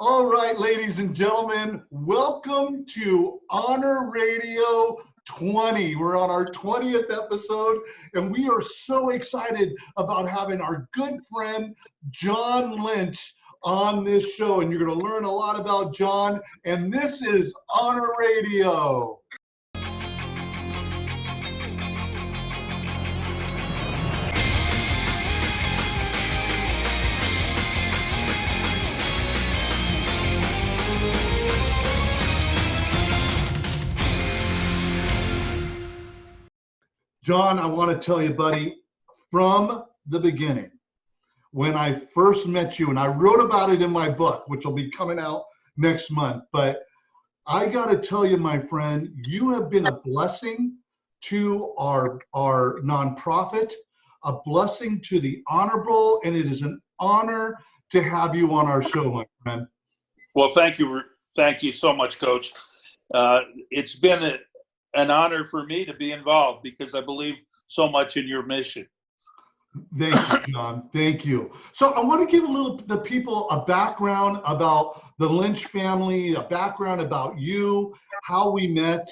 All right, ladies and gentlemen, welcome to Honor Radio 20. We're on our 20th episode, and we are so excited about having our good friend, John Lynch, on this show. And you're going to learn a lot about John, and this is Honor Radio. John, I want to tell you, buddy, from the beginning, when I first met you, and I wrote about it in my book, which will be coming out next month, but I got to tell you, my friend, you have been a blessing to our nonprofit, a blessing to the Honor Bowl, and it is an honor to have you on our show, my friend. Well, thank you. Thank you so much, Coach. It's been an honor for me to be involved because I believe so much in your mission. Thank you, John. Thank you. So I want to give the people a background about the Lynch family, a background about you, how we met.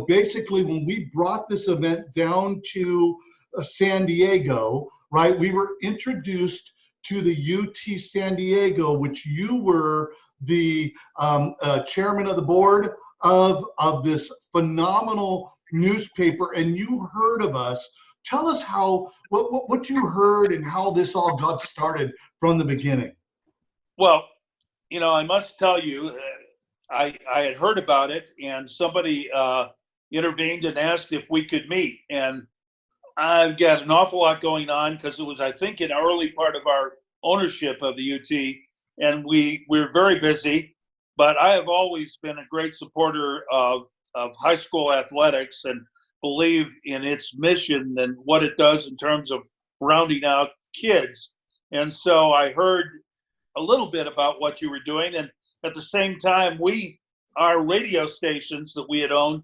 Basically when we brought this event down to San Diego, right, we were introduced to the UT San Diego, which you were the chairman of the board of this phenomenal newspaper, and you heard of us. Tell us what you heard and how this all got started from the beginning. Well, I must tell you, I had heard about it, and somebody intervened and asked if we could meet. And I've got an awful lot going on because it was, I think, an early part of our ownership of the UT, and we're very busy. But I have always been a great supporter of high school athletics and believe in its mission and what it does in terms of rounding out kids. And so I heard a little bit about what you were doing. And at the same time, our radio stations that we had owned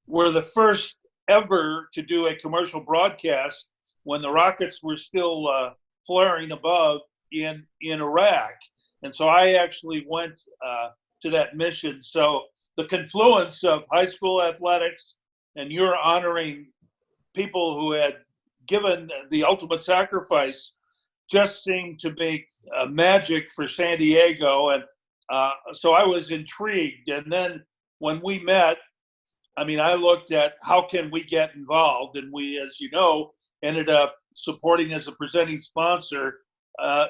were the first ever to do a commercial broadcast when the rockets were still flaring above in Iraq. And so I actually went to that mission. So the confluence of high school athletics and you're honoring people who had given the ultimate sacrifice just seemed to make magic for San Diego. And so I was intrigued. And then when we met, I looked at how can we get involved? And we, as you know, ended up supporting as a presenting sponsor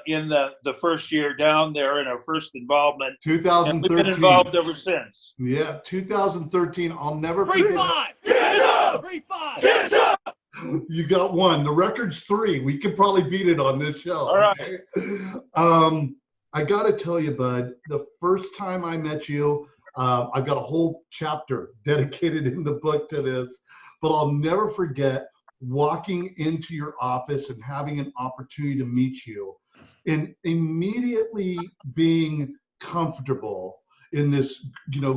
in the first year down there in our first involvement. 2013. And we've been involved ever since. Yeah, 2013. I'll never forget. 3-5. Get up! 3-5. Get up! You got one. The record's 3. We could probably beat it on this show. All right. Okay? I got to tell you, bud, the first time I met you, I've got a whole chapter dedicated in the book to this, but I'll never forget walking into your office and having an opportunity to meet you and immediately being comfortable in this,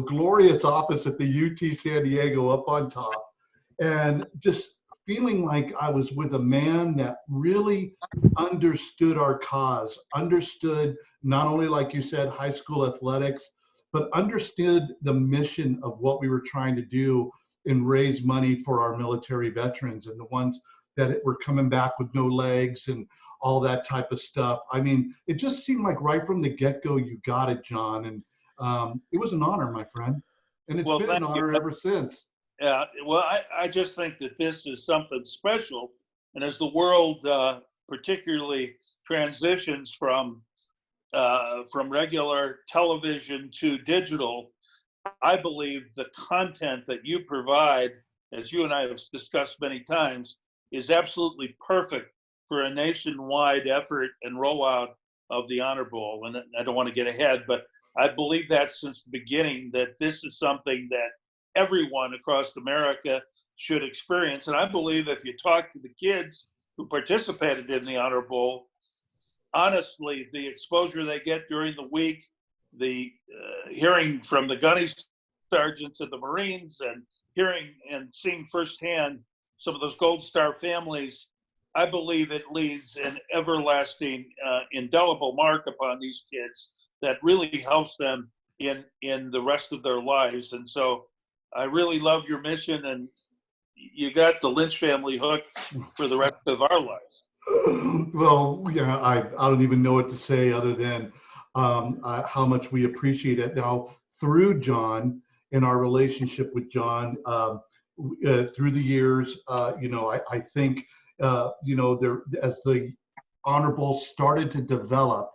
glorious office at the UT San Diego up on top, and just feeling like I was with a man that really understood our cause, understood not only, like you said, high school athletics, but understood the mission of what we were trying to do and raise money for our military veterans and the ones that were coming back with no legs and all that type of stuff. It just seemed like right from the get-go you got it, John, and it was an honor, my friend, and it's been an honor ever since. Yeah, well, I just think that this is something special, and as the world particularly transitions from regular television to digital, I believe the content that you provide, as you and I have discussed many times, is absolutely perfect for a nationwide effort and rollout of the Honor Bowl. And I don't want to get ahead, but I believe that since the beginning, that this is something that everyone across America should experience. And I believe if you talk to the kids who participated in the Honor Bowl, honestly, the exposure they get during the week, the hearing from the gunny sergeants and the Marines, and hearing and seeing firsthand some of those Gold Star families I believe it leaves an everlasting, indelible mark upon these kids that really helps them in the rest of their lives. And so I really love your mission, and you got the Lynch family hooked for the rest of our lives. Well, I don't even know what to say other than how much we appreciate it. Now, through John and our relationship with John through the years, I think, there, as the Honorable started to develop,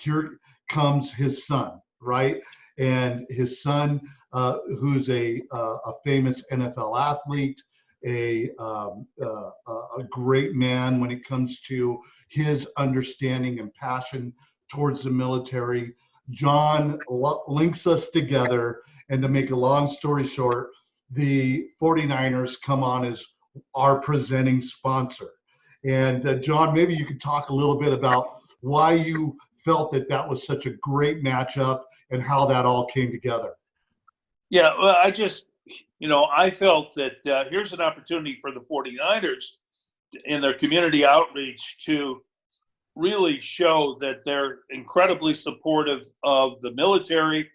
here comes his son, right? And his son, who's a famous NFL athlete, a great man when it comes to his understanding and passion towards the military. John links us together, and to make a long story short, the 49ers come on as our presenting sponsor. And John, maybe you could talk a little bit about why you felt that that was such a great matchup and how that all came together. Yeah, well, I felt that here's an opportunity for the 49ers in their community outreach to really show that they're incredibly supportive of the military,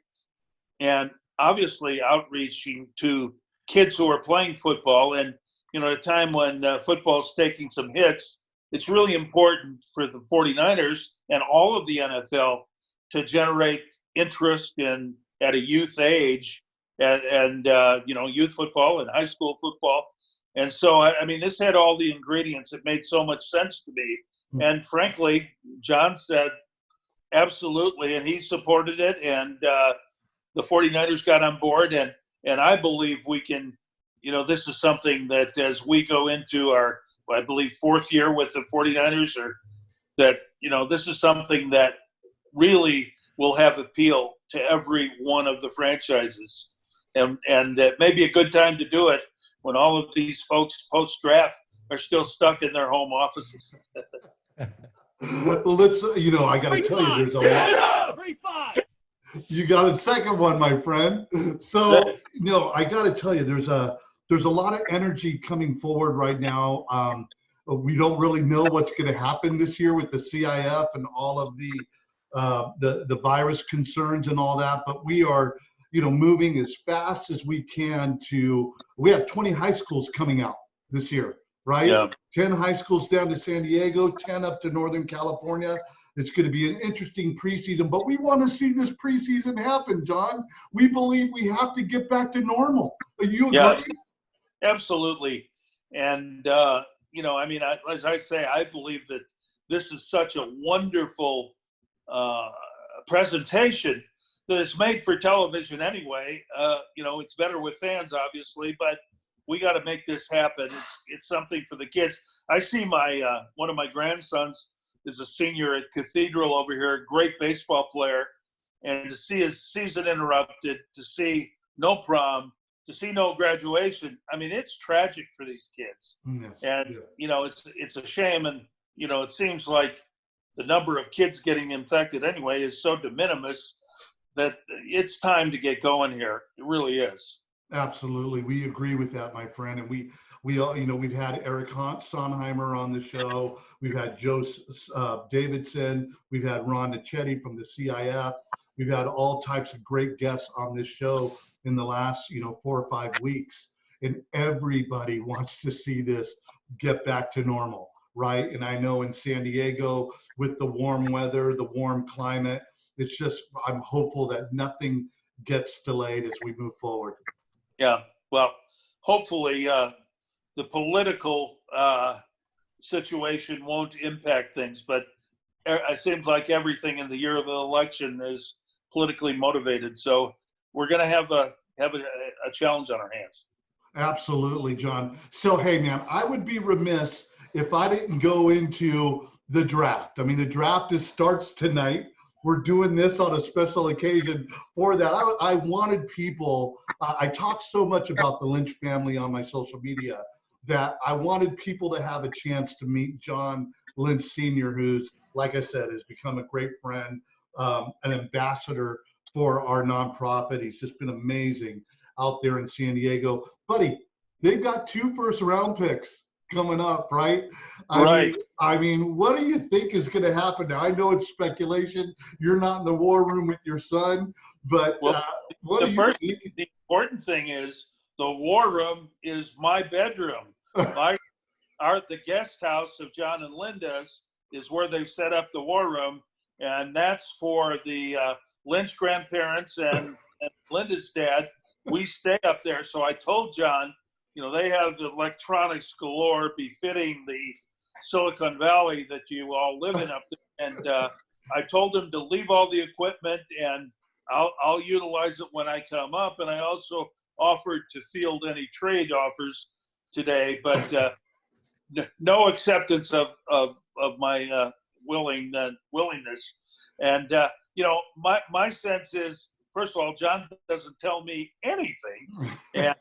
and obviously outreaching to kids who are playing football. And, at a time when football is taking some hits, it's really important for the 49ers and all of the NFL to generate interest at a youth age and youth football and high school football. And so, this had all the ingredients. It made so much sense to me. And frankly, John said, absolutely, and he supported it, and the 49ers got on board, and I believe we can, this is something that as we go into our, I believe, fourth year with the 49ers, or that, this is something that really will have appeal to every one of the franchises. And it may be a good time to do it when all of these folks post-draft are still stuck in their home offices. Well, I got to tell you, there's a lot. You got a second one, my friend. So, I got to tell you, there's a lot of energy coming forward right now. We don't really know what's going to happen this year with the CIF and all of the virus concerns and all that, but we are, moving as fast as we can we have 20 high schools coming out this year, right? Yeah. 10 high schools down to San Diego, 10 up to Northern California. It's going to be an interesting preseason, but we want to see this preseason happen, John. We believe we have to get back to normal. Are you agree? Yeah, absolutely. And, as I say, I believe that this is such a wonderful presentation that it's made for television anyway. It's better with fans, obviously, but we got to make this happen. It's something for the kids. I see one of my grandsons is a senior at Cathedral over here, a great baseball player, and to see his season interrupted, to see no prom, to see no graduation, it's tragic for these kids. Yes. And, it's a shame. And, it seems like the number of kids getting infected anyway is so de minimis that it's time to get going here. It really is. Absolutely. We agree with that, my friend. And we all, we've had Eric Sonheimer on the show. We've had Joe Davidson. We've had Ron Nichetti from the CIF. We've had all types of great guests on this show in the last, 4 or 5 weeks. And everybody wants to see this get back to normal, right? And I know in San Diego, with the warm weather, the warm climate, it's just, I'm hopeful that nothing gets delayed as we move forward. Yeah, well, hopefully the political situation won't impact things, but it seems like everything in the year of the election is politically motivated. So we're going to have a challenge on our hands. Absolutely, John. So, hey, man, I would be remiss if I didn't go into the draft. The draft starts tonight. We're doing this on a special occasion for that. I wanted people, I talk so much about the Lynch family on my social media that I wanted people to have a chance to meet John Lynch Sr., who's, like I said, has become a great friend, an ambassador for our nonprofit. He's just been amazing out there in San Diego. Buddy, they've got 2 first-round picks coming up, right? Right. I mean, what do you think is going to happen now? I know it's speculation. You're not in the war room with your son, but Well, what do you think? the important thing is the war room is my bedroom. The guest house of John and Linda's is where they've set up the war room, and that's for the Lynch grandparents and Linda's dad. We stay up there. So I told John, they have the electronics galore befitting the Silicon Valley that you all live in up there. And I told him to leave all the equipment, and I'll utilize it when I come up. And I also offered to field any trade offers today, but no acceptance of my willingness. And my sense is, first of all, John doesn't tell me anything, and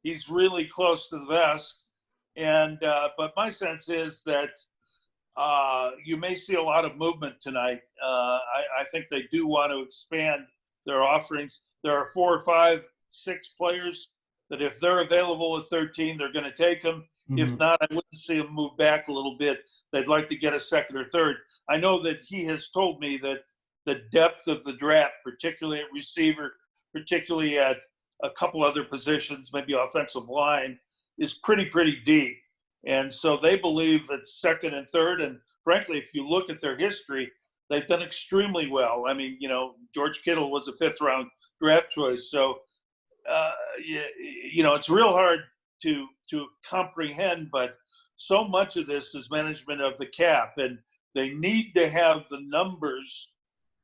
he's really close to the vest. And but my sense is that you may see a lot of movement tonight. I think they do want to expand their offerings. There are 4 or 5, 6 players that if they're available at 13, they're going to take them. Mm-hmm. If not, I wouldn't see them move back a little bit. They'd like to get a second or third. I know that he has told me that the depth of the draft, particularly at receiver, particularly at a couple other positions, maybe offensive line, is pretty deep. And so they believe that second and third, and frankly, if you look at their history, they've done extremely well. I mean, George Kittle was a 5th-round draft choice. So, it's real hard to comprehend, but so much of this is management of the cap, and they need to have the numbers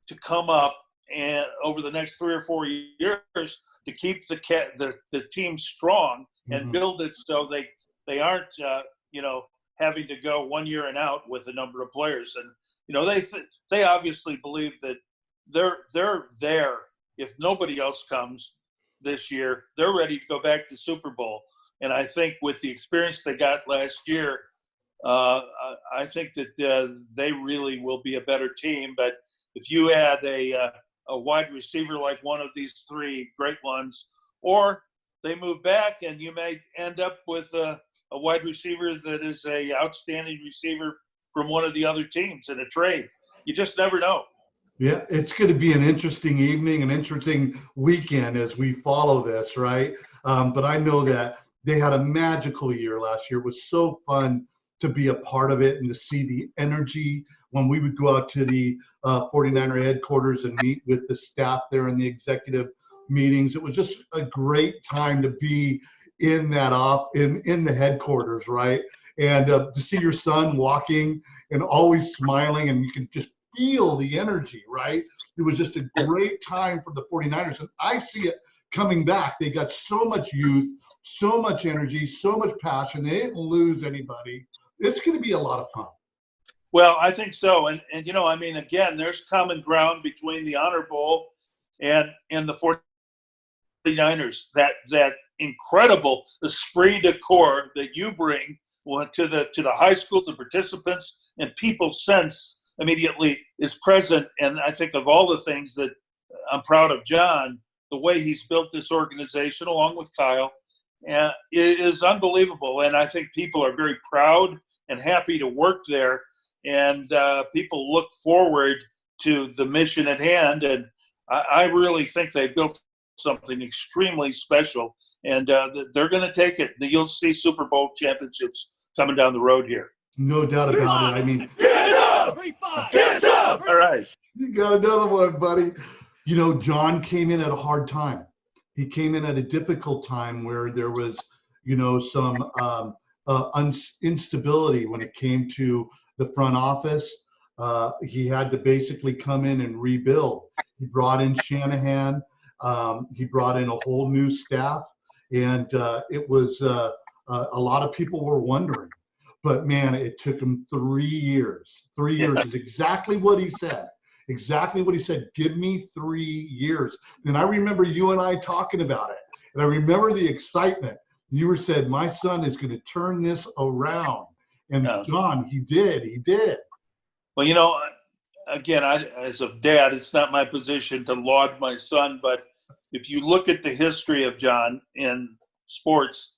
to come up and over the next 3 or 4 years to keep the team strong and mm-hmm. build it so they aren't having to go 1 year and out with a number of players. And they obviously believe that they're there. If nobody else comes this year, they're ready to go back to Super Bowl. And I think with the experience they got last year, I think that they really will be a better team. But if you add a wide receiver like one of these 3 great ones, or they move back and you may end up with a wide receiver that is a outstanding receiver from one of the other teams in a trade. You just never know. Yeah, it's going to be an interesting evening, an interesting weekend as we follow this, right? But I know that they had a magical year last year. It was so fun to be a part of it and to see the energy when we would go out to the 49er headquarters and meet with the staff there in the executive meetings. It was just a great time to be in that in the headquarters, right? And to see your son walking and always smiling, and you can just feel the energy, right? It was just a great time for the 49ers, and I see it coming back. They got so much youth, so much energy, so much passion. They didn't lose anybody. It's going to be a lot of fun. Well, I think so. And again, there's common ground between the Honor Bowl and the 49ers. That incredible esprit de corps that you bring to the high schools, the participants, and people sense immediately is present. And I think of all the things that I'm proud of John, the way he's built this organization along with Kyle, it is unbelievable. And I think people are very proud and happy to work there. And people look forward to the mission at hand. And I really think they built something extremely special. And they're going to take it. You'll see Super Bowl championships coming down the road here. No doubt about it. I mean, get up! Get up! All right. You got another one, buddy. John came in at a hard time. He came in at a difficult time where there was, some instability when it came to the front office. He had to basically come in and rebuild. He brought in Shanahan. He brought in a whole new staff. And it was a lot of people were wondering. But, man, it took him 3 years. 3 years is exactly what he said. Exactly what he said. Give me 3 years. And I remember you and I talking about it. And I remember the excitement. You said, my son is going to turn this around. And, John, he did. He did. Well, again, as a dad, it's not my position to laud my son. But if you look at the history of John in sports,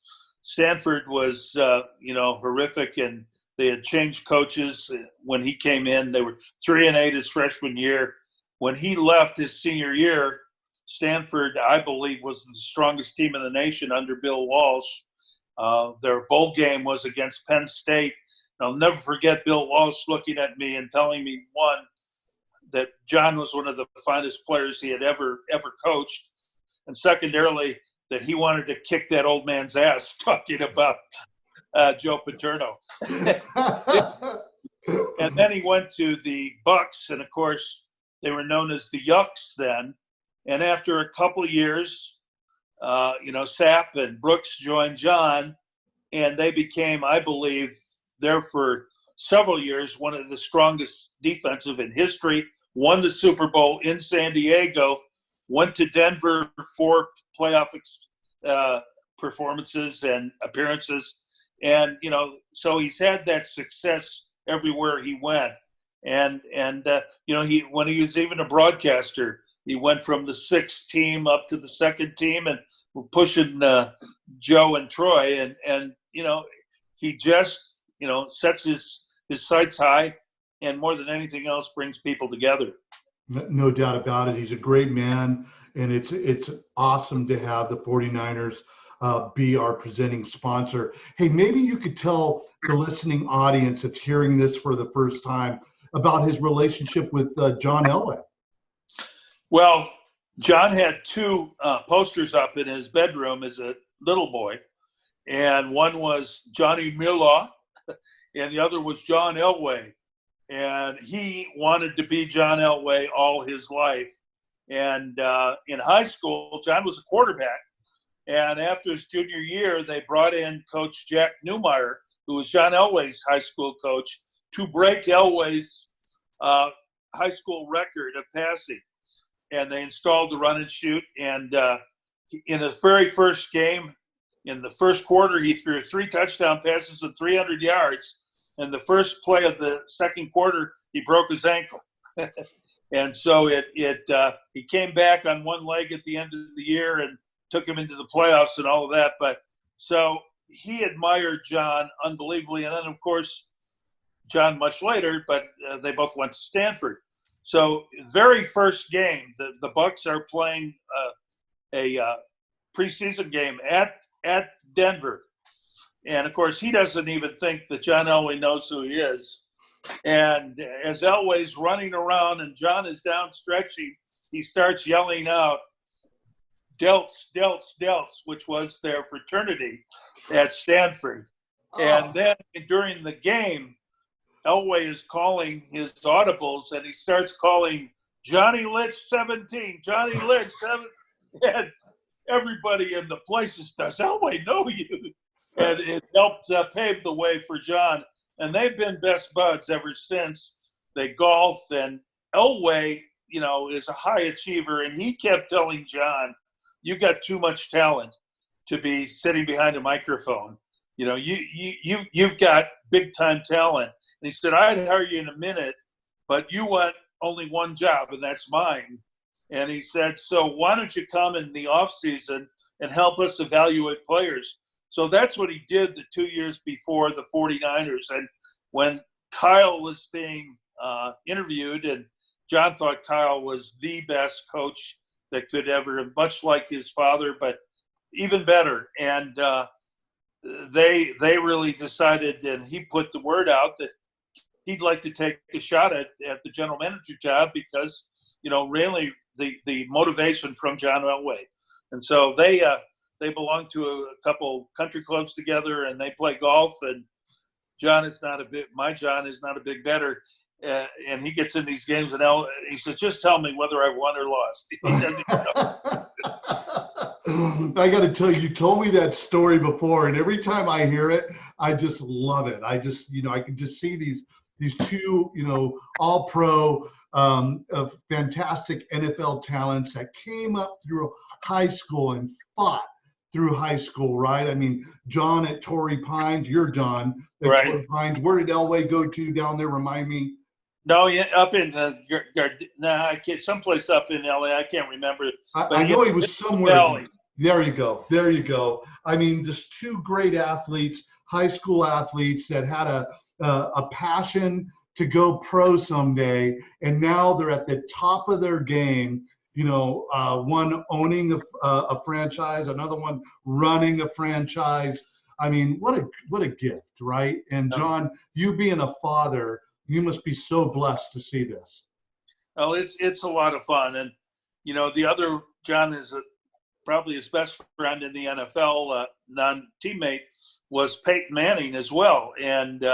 Stanford was, horrific, and they had changed coaches when he came in. They were 3-8 his freshman year. When he left his senior year, Stanford, I believe, was the strongest team in the nation under Bill Walsh. Their bowl game was against Penn State. I'll never forget Bill Walsh looking at me and telling me, one, that John was one of the finest players he had ever coached, and secondarily, that he wanted to kick that old man's ass, talking about Joe Paterno. And then he went to the Bucks, and of course, they were known as the Yucks then. And after a couple of years, Sapp and Brooks joined John, and they became, I believe, there for several years, one of the strongest defensive in history, won the Super Bowl in San Diego, went to Denver for playoff performances and appearances. And, so he's had that success everywhere he went. And when he was even a broadcaster, he went from the 6th team up to the 2nd team, and we're pushing Joe and Troy. And he just, sets his sights high, and more than anything else brings people together. No doubt about it. He's a great man, and it's awesome to have the 49ers be our presenting sponsor. Hey, maybe you could tell the listening audience that's hearing this for the first time about his relationship with John Elway. Well, John had 2 posters up in his bedroom as a little boy, and one was Johnny Miller, and the other was John Elway. And he wanted to be John Elway all his life. And in high school, John was a quarterback. And after his junior year, they brought in Coach Jack Newmeyer, who was John Elway's high school coach, to break Elway's high school record of passing. And they installed the run and shoot. And in the very first game, in the first quarter, he threw 3 touchdown passes of 300 yards. And the first play of the second quarter, he broke his ankle. And so he came back on one leg at the end of the year and took him into the playoffs and all of that. But so he admired John unbelievably. And then, of course, John much later, but they both went to Stanford. So very first game, the Bucks are playing a preseason game at Denver. And, of course, he doesn't even think that John Elway knows who he is. And as Elway's running around and John is down stretching, he starts yelling out, "Delts, Delts, Delts," which was their fraternity at Stanford. Oh. And then during the game, Elway is calling his audibles, and he starts calling Johnny Lynch 17, Johnny Lynch 7. And everybody in the place is, "Does Elway know you?" And it helped pave the way for John. And they've been best buds ever since. They golf, and Elway, is a high achiever. And he kept telling John, "You got too much talent to be sitting behind a microphone. You've got big time talent." And he said, "I'd hire you in a minute, but you want only one job, and that's mine." And he said, "So why don't you come in the off season and help us evaluate players?" So that's what he did the 2 years before the 49ers. And when Kyle was being interviewed, and John thought Kyle was the best coach that could ever, much like his father, but even better. And they really decided, and he put the word out that he'd like to take a shot at the general manager job because, really the motivation from John Elway. And so they belong to a couple country clubs together, and they play golf. And my John is not a big bettor, and he gets in these games, and he says, "Just tell me whether I won or lost." I got to tell you, you told me that story before, and every time I hear it, I just love it. I just, I can just see these 2, all pro, fantastic NFL talents that came up through high school and fought through high school, right? I mean, John at Torrey Pines, you're John at right. Torrey Pines. Where did Elway go to down there? Remind me. No, yeah, up in I can't, someplace up in LA. I can't remember. I know he was somewhere. There you go. There you go. I mean, just two great athletes, high school athletes that had a passion to go pro someday, and now they're at the top of their game. You know, one owning a franchise, another one running a franchise. I mean, what a gift, right? And John, you being a father, you must be so blessed to see this. Well, it's a lot of fun, and you know, the other John is probably his best friend in the NFL, non-teammate, was Peyton Manning as well, and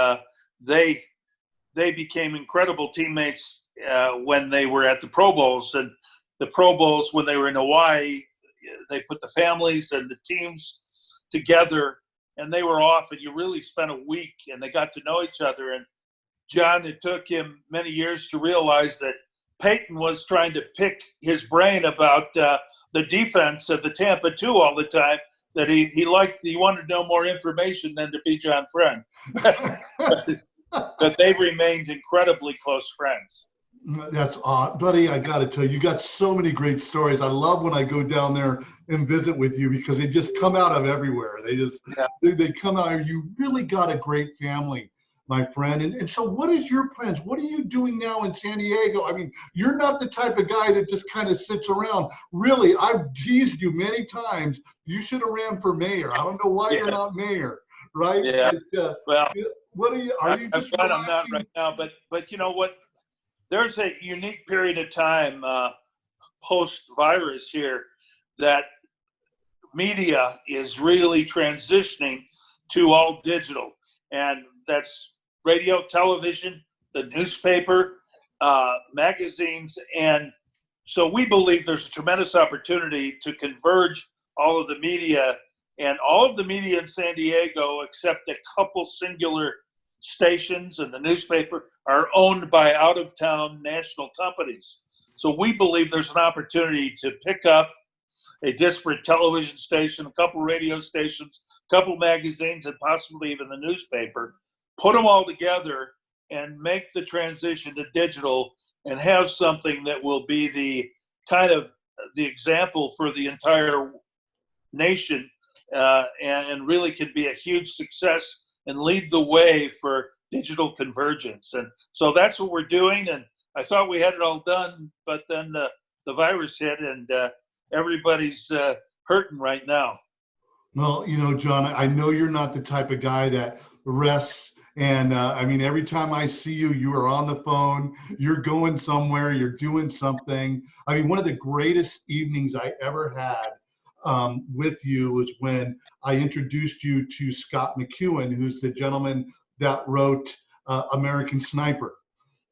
they became incredible teammates when they were at the Pro Bowls. And the Pro Bowls, when they were in Hawaii, they put the families and the teams together, and they were off, and you really spent a week, and they got to know each other. And John, it took him many years to realize that Peyton was trying to pick his brain about the defense of the Tampa 2 all the time, that he wanted to know more information than to be John's friend. But they remained incredibly close friends. That's odd. Buddy, I got to tell you, you got so many great stories. I love when I go down there and visit with you because they just come out of everywhere. They come out. You really got a great family, my friend. And so what is your plans? What are you doing now in San Diego? I mean, you're not the type of guy that just kind of sits around. Really, I've teased you many times. You should have ran for mayor. I don't know why you're not mayor, right? Yeah. But, well, what are you? Are you just I'm not right now, but you know what? There's a unique period of time post-virus here that media is really transitioning to all digital, and that's radio, television, the newspaper, magazines, and so we believe there's a tremendous opportunity to converge all of the media, and all of the media in San Diego, except a couple singular stations and the newspaper, are owned by out-of-town national companies. So we believe there's an opportunity to pick up a disparate television station, a couple radio stations, a couple magazines, and possibly even the newspaper, put them all together and make the transition to digital and have something that will be the kind of the example for the entire nation and really can be a huge success and lead the way for digital convergence. And so that's what we're doing. And I thought we had it all done, but then the virus hit, and everybody's hurting right now. Well, you know, John, I know you're not the type of guy that rests. And I mean, every time I see you, you are on the phone, you're going somewhere, you're doing something. I mean, one of the greatest evenings I ever had with you was when I introduced you to Scott McEwen, who's the gentleman that wrote American Sniper.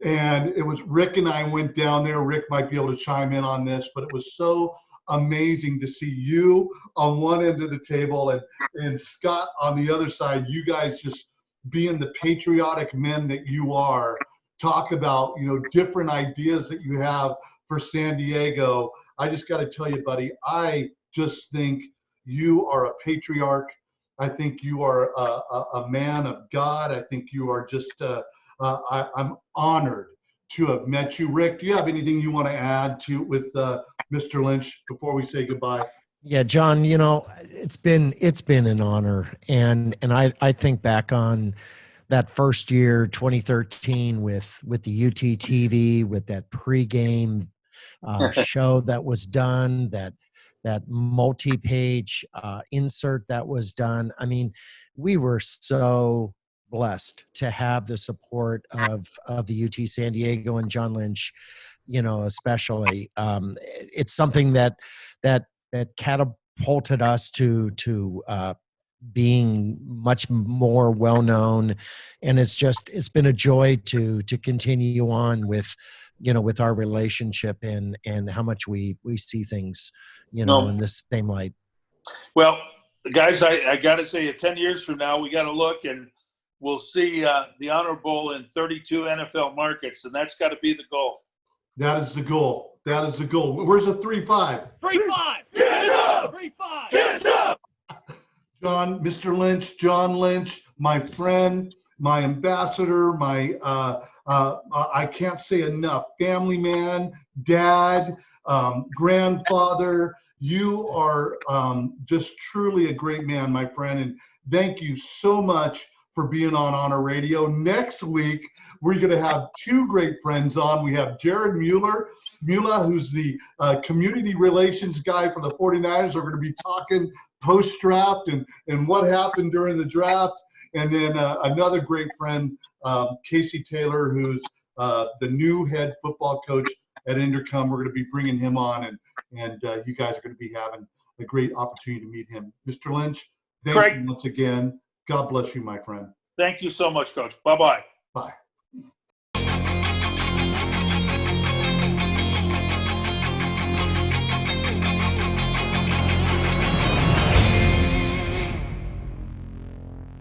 And it was Rick and I went down there. Rick might be able to chime in on this, but it was so amazing to see you on one end of the table and Scott on the other side. You guys just being the patriotic men that you are, talk about, you know, different ideas that you have for San Diego. I just got to tell you, buddy, I just think you are a patriarch. I think you are a man of God. I think you are just, I'm honored to have met you. Rick, do you have anything you want to add to with Mr. Lynch before we say goodbye? Yeah, John, you know, it's been an honor. And I think back on that first year, 2013, with the UT TV, with that pregame show that was done, that multi-page insert that was done. I mean, we were so blessed to have the support of the UT San Diego and John Lynch, you know, especially. It's something that catapulted us to being much more well-known. And it's been a joy to continue on with, you know, with our relationship and how much we see things, you know, in this same light. Well, guys, I got to say, 10 years from now, we got to look and we'll see the Honor Bowl in 32 NFL markets, and that's got to be the goal. That is the goal. That is the goal. Where's the 3-5? 3-5. Get up. 3-5. Get up. John, Mr. Lynch, John Lynch, my friend, my ambassador, my I can't say enough, family man, dad, grandfather. You are just truly a great man, my friend, and thank you so much for being on Honor Radio. Next week, we're going to have two great friends on. We have Jared Mueller, who's the community relations guy for the 49ers. We're going to be talking post-draft and what happened during the draft. And then another great friend, Casey Taylor, who's the new head football coach at Intercom. We're going to be bringing him on, and you guys are going to be having a great opportunity to meet him. Mr. Lynch, thank you once again. God bless you, my friend. Thank you so much, Coach. Bye-bye. Bye.